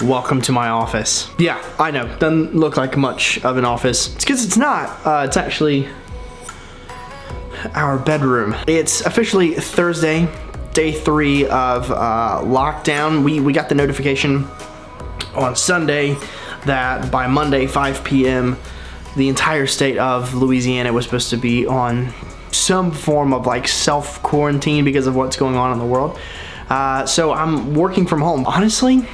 Welcome to my office. Yeah, I know, doesn't look like much of an office. It's because it's not. It's actually our bedroom. It's officially Thursday, day 3 of lockdown. We got the notification on Sunday that by Monday 5 p.m. the entire state of Louisiana was supposed to be on some form of like self-quarantine because of what's going on in the world. So I'm working from home. Honestly,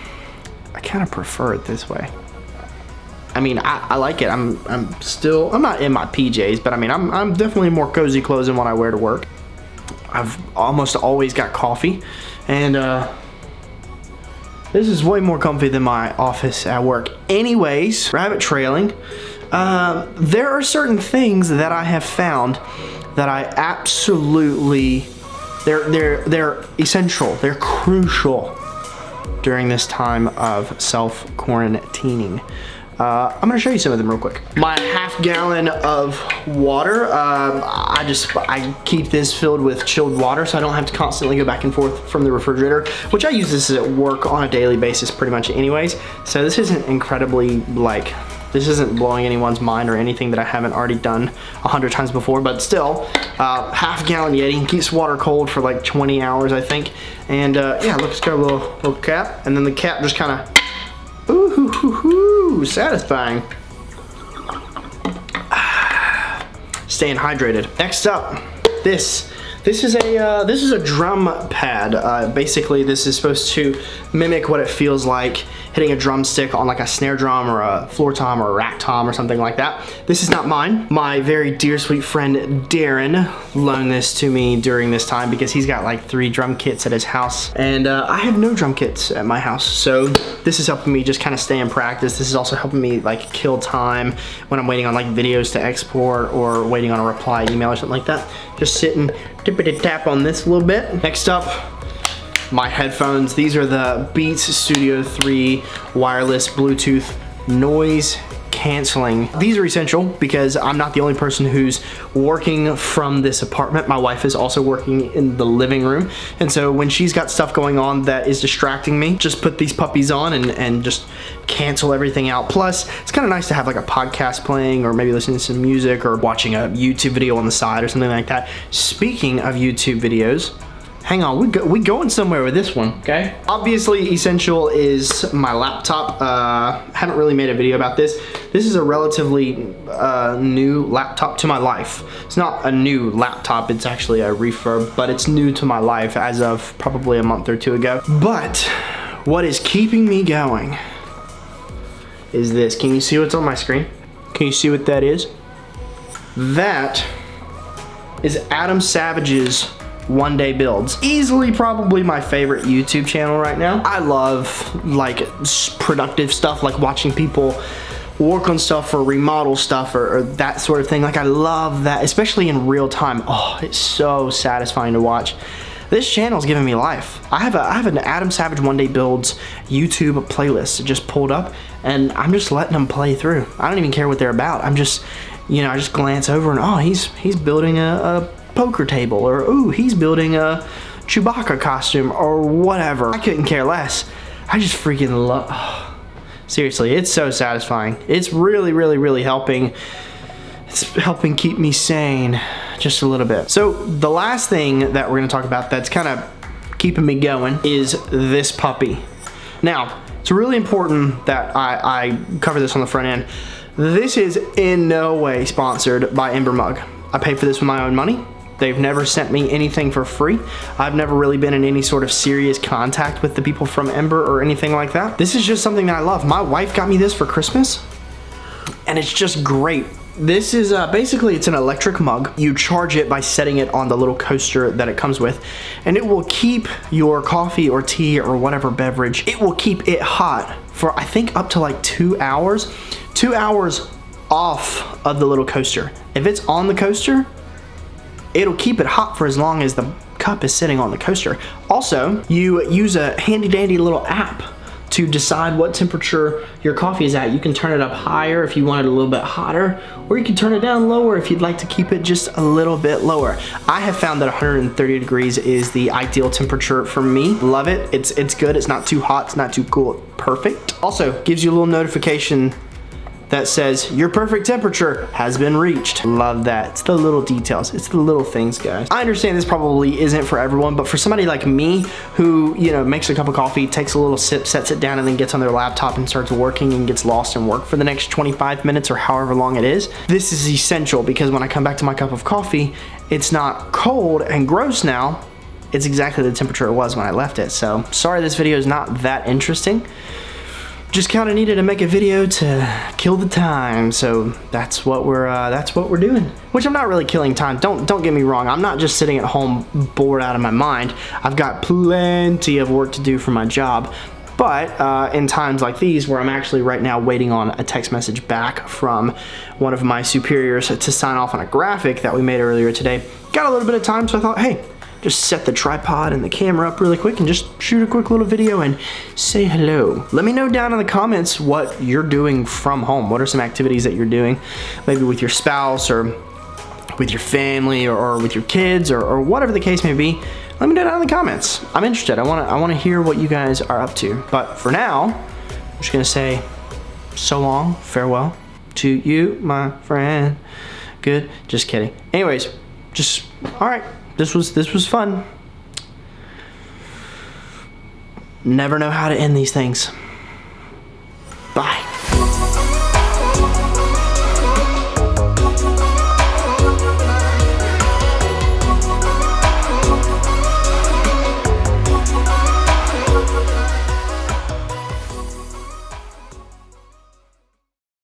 I kind of prefer it this way. I mean, I like it. I'm not in my PJs, but I mean, I'm definitely more cozy clothes than what I wear to work. I've almost always got coffee, and this is way more comfy than my office at work. Anyways, rabbit trailing. There are certain things that I have found that I absolutely, they're essential, they're crucial during this time of self-quarantining. I'm gonna show you some of them real quick. My half-gallon of water, I keep this filled with chilled water so I don't have to constantly go back and forth from the refrigerator, which I use this at work on a daily basis pretty much anyways. So this isn't incredibly like, this isn't blowing anyone's mind or anything that I haven't already done 100 times before, but still, half-gallon YETI, keeps water cold for like 20 hours I think. And yeah, look, it's got a little cap, and then the cap just kind of, ooh, satisfying. Staying hydrated. Next up, this is a drum pad. Basically, this is supposed to mimic what it feels like hitting a drumstick on like a snare drum or a floor tom or a rack tom or something like that. This is not mine. My very dear sweet friend Darren loaned this to me during this time because he's got like 3 drum kits at his house, and I have no drum kits at my house. So this is helping me just kind of stay in practice. This is also helping me like kill time when I'm waiting on like videos to export or waiting on a reply email or something like that. Just sit and tippity-tap on this a little bit. Next up, my headphones. These are the Beats Studio 3 wireless Bluetooth noise canceling. These are essential because I'm not the only person who's working from this apartment. My wife is also working in the living room, and so when she's got stuff going on that is distracting me, just put these puppies on and just cancel everything out. Plus, it's kind of nice to have like a podcast playing, or maybe listening to some music, or watching a YouTube video on the side or something like that. Speaking of YouTube videos, hang on, we going somewhere with this one, okay? Obviously, essential is my laptop. Haven't really made a video about this. This is a relatively new laptop to my life. It's not a new laptop, it's actually a refurb, but it's new to my life as of probably a month or 2 ago. But what is keeping me going is this. Can you see what's on my screen? Can you see what that is? That is Adam Savage's One Day Builds. Easily probably my favorite YouTube channel right now. I love like productive stuff, like watching people work on stuff or remodel stuff or that sort of thing. Like, I love that, especially in real time. Oh, it's so satisfying to watch. This channel's giving me life. I have an Adam Savage One Day Builds YouTube playlist just pulled up, and I'm just letting them play through. I don't even care what they're about. I'm just, you know, I just glance over and, oh, he's building a poker table, or ooh, he's building a Chewbacca costume, or whatever. I couldn't care less. I just freaking love, oh, seriously, it's so satisfying. It's really, really, really helping. It's helping keep me sane just a little bit. So the last thing that we're gonna talk about that's kind of keeping me going is this puppy. Now, it's really important that I cover this on the front end. This is in no way sponsored by Ember Mug. I paid for this with my own money. They've never sent me anything for free. I've never really been in any sort of serious contact with the people from Ember or anything like that. This is just something that I love. My wife got me this for Christmas, and it's just great. This is basically, it's an electric mug. You charge it by setting it on the little coaster that it comes with, and it will keep your coffee or tea or whatever beverage, it will keep it hot for I think up to like 2 hours. 2 hours off of the little coaster. If it's on the coaster, it'll keep it hot for as long as the cup is sitting on the coaster. Also, you use a handy dandy little app to decide what temperature your coffee is at. You can turn it up higher if you want it a little bit hotter, or you can turn it down lower if you'd like to keep it just a little bit lower. I have found that 130 degrees is the ideal temperature for me. Love it. It's good. It's not too hot. It's not too cool. Perfect. Also gives you a little notification that says your perfect temperature has been reached. Love that. It's the little details. It's the little things, guys. I understand this probably isn't for everyone, but for somebody like me who, you know, makes a cup of coffee, takes a little sip, sets it down, and then gets on their laptop and starts working and gets lost in work for the next 25 minutes or however long it is, this is essential, because when I come back to my cup of coffee, it's not cold and gross now. It's exactly the temperature it was when I left it. So sorry this video is not that interesting. Just kind of needed to make a video to kill the time, so that's what we're doing. Which I'm not really killing time. Don't get me wrong. I'm not just sitting at home bored out of my mind. I've got plenty of work to do for my job. But in times like these, where I'm actually right now waiting on a text message back from one of my superiors to sign off on a graphic that we made earlier today, got a little bit of time, so I thought, hey, just set the tripod and the camera up really quick and just shoot a quick little video and say hello. Let me know down in the comments what you're doing from home. What are some activities that you're doing, maybe with your spouse or with your family or with your kids or whatever the case may be. Let me know down in the comments. I'm interested. I wanna hear what you guys are up to. But for now, I'm just gonna say so long, farewell to you, my friend. Good, just kidding. Anyways, all right. This was fun. Never know how to end these things.